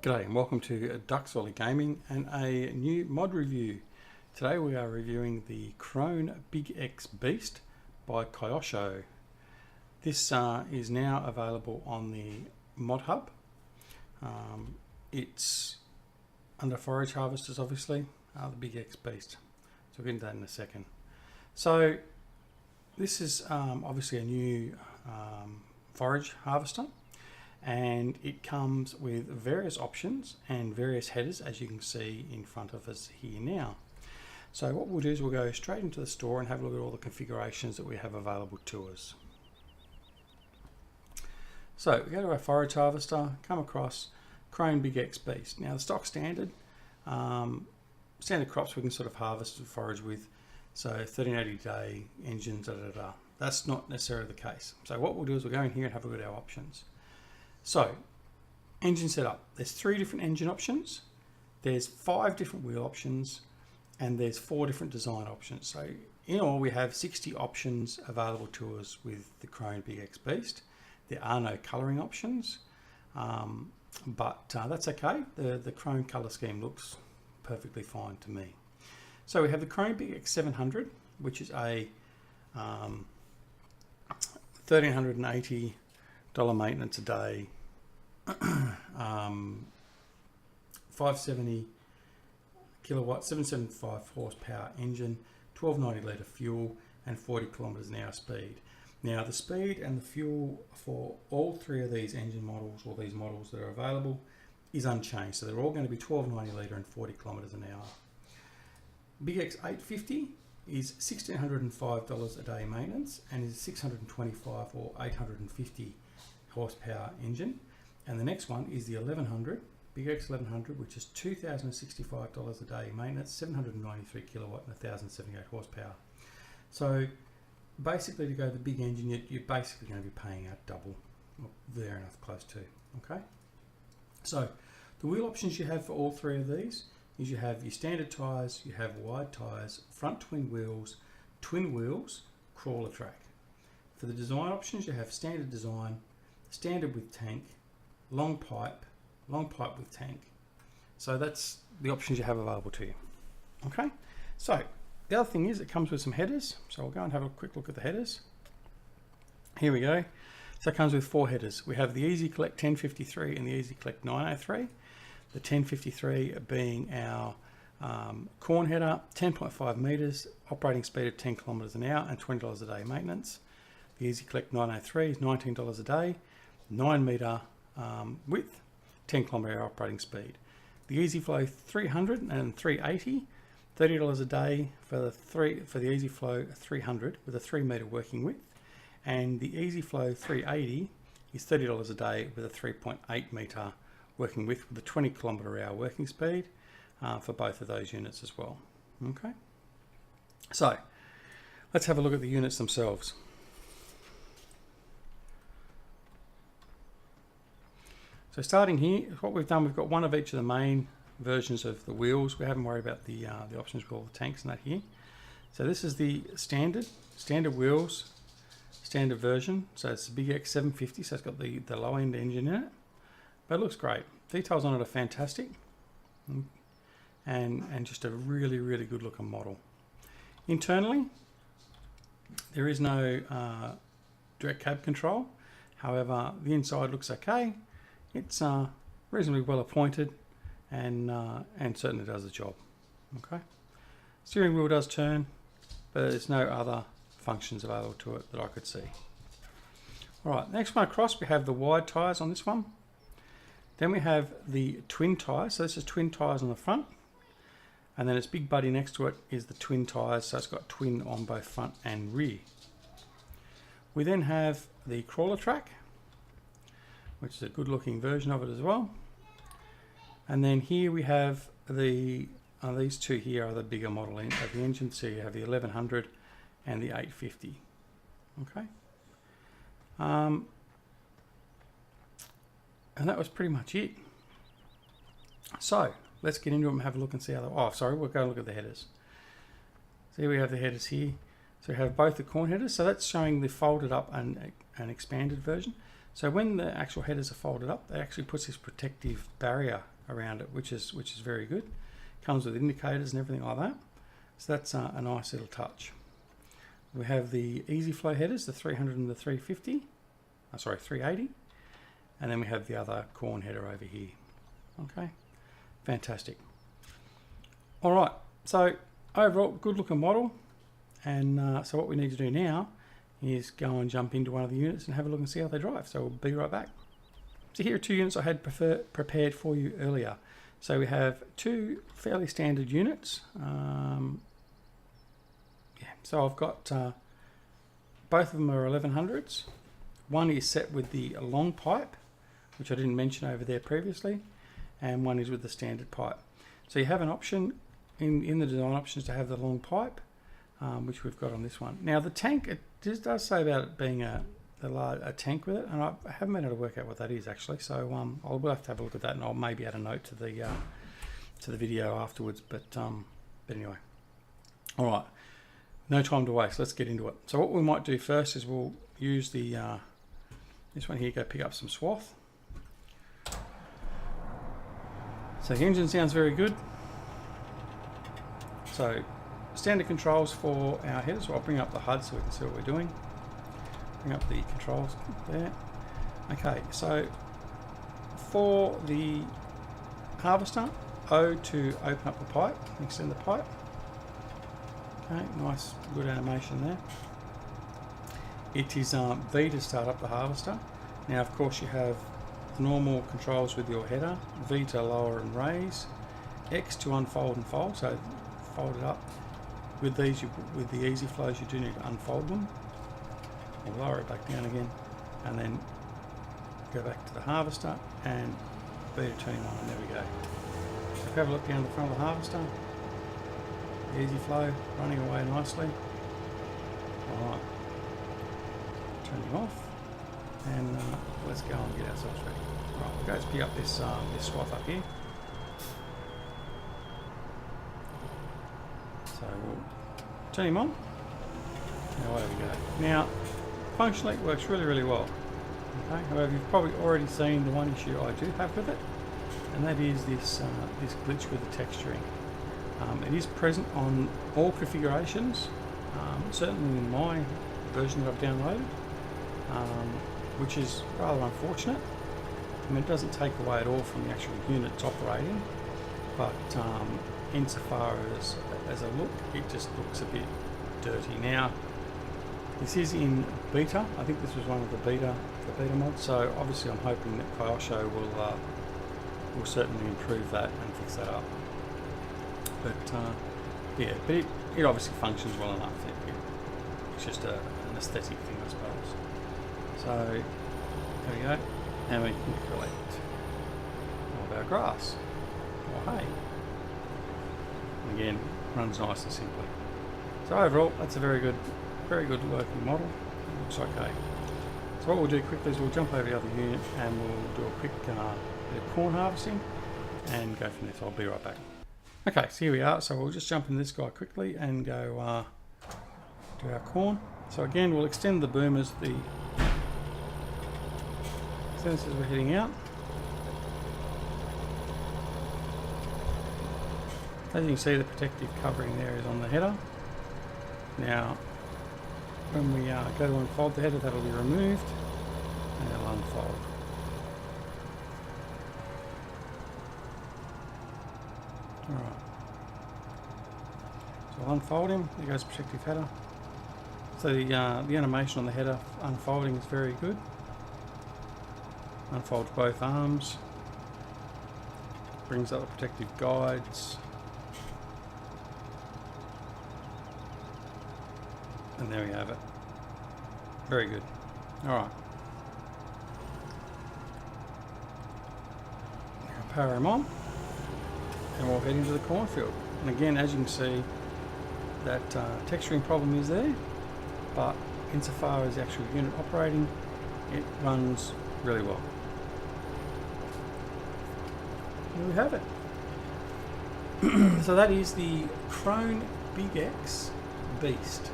G'day and welcome to Duckzorly Gaming and a new mod review. Today we are reviewing the Krone Big X Beast by Kyosho. This is now available on the mod hub. It's under Forage Harvesters, obviously, the Big X Beast. So we'll get into that in a second. So this is obviously a new Forage Harvester. And it comes with various options and various headers, as you can see in front of us here now. So what we'll do is we'll go straight into the store and have a look at all the configurations that we have available to us. So we go to our Forage Harvester, come across Krone Big X Beast. Now the stock standard crops we can sort of harvest and forage with, so 1380 day engines, That's not necessarily the case. So what we'll do is we'll go in here and have a look at our options. So, engine setup. There's 3 different engine options, there's 5 different wheel options, and there's 4 different design options. So, in all, we have 60 options available to us with the Krone Big X Beast. There are no colouring options, but that's okay. The Krone colour scheme looks perfectly fine to me. So, we have the Krone Big X 700, which is a $1,380 maintenance a day, 570 kilowatt, 775 horsepower engine, 1290 litre fuel, and 40 kilometers an hour speed. Now the speed and the fuel for all 3 of these engine models, or these models that are available, is unchanged. So they're all going to be 1290 litre and 40 kilometers an hour. Big X 850 is $1,605 a day maintenance and is 625 or 850 horsepower engine, and the next one is the 1100 Big X 1100, which is $2,065 a day maintenance, 793 kilowatt and 1078 horsepower. So basically, to go the big engine, you're basically going to be paying out double, or there enough close to. Okay, so the wheel options you have for all 3 of these is you have your standard tyres, you have wide tyres, front twin wheels, crawler track. For the design options, you have standard design, standard with tank, long pipe with tank. So that's the options you have available to you. Okay, so the other thing is it comes with some headers. So we'll go and have a quick look at the headers. Here we go. So it comes with 4 headers. We have the Easy Collect 1053 and the Easy Collect 903. The 1053 being our corn header, 10.5 meters, operating speed of 10 kilometers an hour and $20 a day maintenance. The Easy Collect 903 is $19 a day, 9 meter width, 10 kilometer operating speed. The Easy Flow 300 and 380, $30 a day for the Easy Flow 300 with a 3 meter working width, and the Easy Flow 380 is $30 a day with a 3.8 meter working width with a 20 kilometer hour working speed for both of those units as well. Okay, so let's have a look at the units themselves. So starting here, what we've done, we've got one of each of the main versions of the wheels. We haven't worried about the options with all the tanks and that here. So this is the standard wheels, standard version. So it's the Big X 750, so it's got the low end engine in it. But it looks great. Details on it are fantastic. And just a really, really good looking model. Internally, there is no direct cab control. However, the inside looks okay. It's reasonably well appointed and certainly does the job. Okay, steering wheel does turn, but there's no other functions available to it that I could see. All right, next one across, we have the wide tyres on this one. Then we have the twin tyres. So this is twin tyres on the front, and then its big buddy next to it is the twin tyres. So it's got twin on both front and rear. We then have the crawler track, which is a good looking version of it as well. And then here we have these 2 here are the bigger model of the engine. So you have the 1100 and the 850. Okay. And that was pretty much it. So let's get into them and have a look and see how we'll go look at the headers. So here we have the headers here. So we have both the corn headers. So that's showing the folded up and expanded version. So when the actual headers are folded up, it actually puts this protective barrier around it, which is very good. Comes with indicators and everything like that. So that's a nice little touch. We have the easy flow headers, the 300 and the 350. Sorry, 380. And then we have the other corn header over here. Okay, fantastic. All right, so overall, good looking model. And so what we need to do now is go and jump into one of the units and have a look and see how they drive. So we'll be right back. So here are two units I had prepared for you earlier. So we have two fairly standard units. So I've got both of them are 1100s. One is set with the long pipe, which I didn't mention over there previously, and one is with the standard pipe. So you have an option in the design options to have the long pipe, which we've got on this one. Now the tank, it does say about it being a tank with it, and I haven't been able to work out what that is actually. So I'll have to have a look at that, and I'll maybe add a note to the video afterwards. But anyway, all right, no time to waste. Let's get into it. So what we might do first is we'll use the this one here. Go pick up some swath. So the engine sounds very good. So standard controls for our headers. So I'll bring up the HUD so we can see what we're doing. Bring up the controls there. Okay, so for the harvester, O to open up the pipe, extend the pipe. Okay, nice, good animation there. It is V to start up the harvester. Now, of course, you have normal controls with your header, V to lower and raise, X to unfold and fold, so fold it up. With these, with the easy flows, you do need to unfold them. We'll lower it back down again, and then go back to the harvester and B to turn on, and there we go. So if you have a look down the front of the harvester, the easy flow running away nicely. Alright, turn it off, and let's go and get ourselves ready. Right, we'll go to pick up this swath up here. So we'll turn him on. Now away we go. Now, functionally, it works really, really well. Okay. However, you've probably already seen the one issue I do have with it, and that is this this glitch with the texturing. It is present on all configurations, certainly in my version that I've downloaded, which is rather unfortunate. I mean, it doesn't take away at all from the actual units operating, but insofar as a look, it just looks a bit dirty. Now, this is in beta. I think this was one of the beta mods. So obviously, I'm hoping that Kyosho will certainly improve that and fix that up. But yeah, but it obviously functions well enough. It's just an aesthetic thing, I suppose. So there we go. Now we can collect all of our grass or hay. And again, runs nice and simply. So overall, that's a very good working model. It looks okay. So what we'll do quickly is we'll jump over the other unit and we'll do a quick bit of corn harvesting and go from there. So I'll be right back. Okay, so here we are. So we'll just jump into this guy quickly and go do our corn. So again, we'll extend the boomers, the sensors we're heading out. As you can see, the protective covering there is on the header. Now, when we go to unfold the header, that'll be removed and it'll unfold. Alright. So I'll unfold him. There goes protective header. So the animation on the header unfolding is very good. Unfolds both arms. Brings up the protective guides. And there we have it. Very good. Alright. Now power him on. And we'll head into the cornfield. And again, as you can see, that texturing problem is there. But insofar as the actual unit operating, it runs really well. Here we have it. So that is the Krone Big X Beast.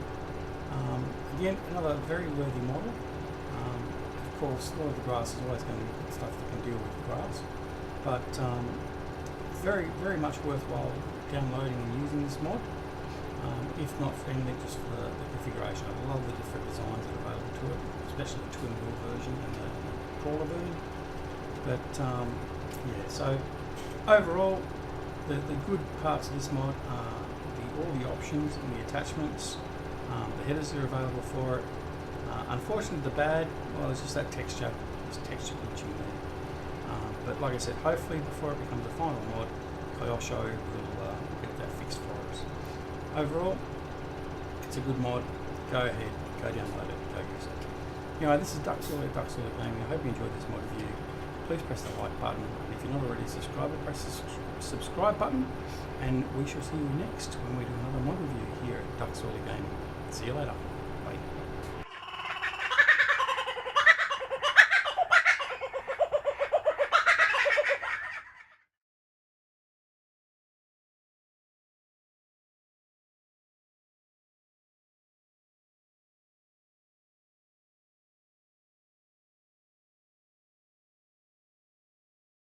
Again, another very worthy model. Of course, a lot of the grass is always going to be stuff that can deal with the grass. But very much worthwhile downloading and using this mod. If not for anything, just for the configuration. I love the different designs that are available to it, especially the twin wheel version and the crawler version. But yeah, so overall, the good parts of this mod are all the options and the attachments. The headers are available for it. Unfortunately, the bad, well, it's just that texture. There's texture glitching there. But like I said, hopefully before it becomes a final mod, Kyosho will get that fixed for us. Overall, it's a good mod. Go ahead, go download it, go use it. Anyway, this is Duckzorly, Duckzorly Gaming. I hope you enjoyed this mod review. Please press the like button, and if you're not already a subscriber, press the subscribe button, and we shall see you next when we do another mod review here at Duckzorly Gaming. See you later.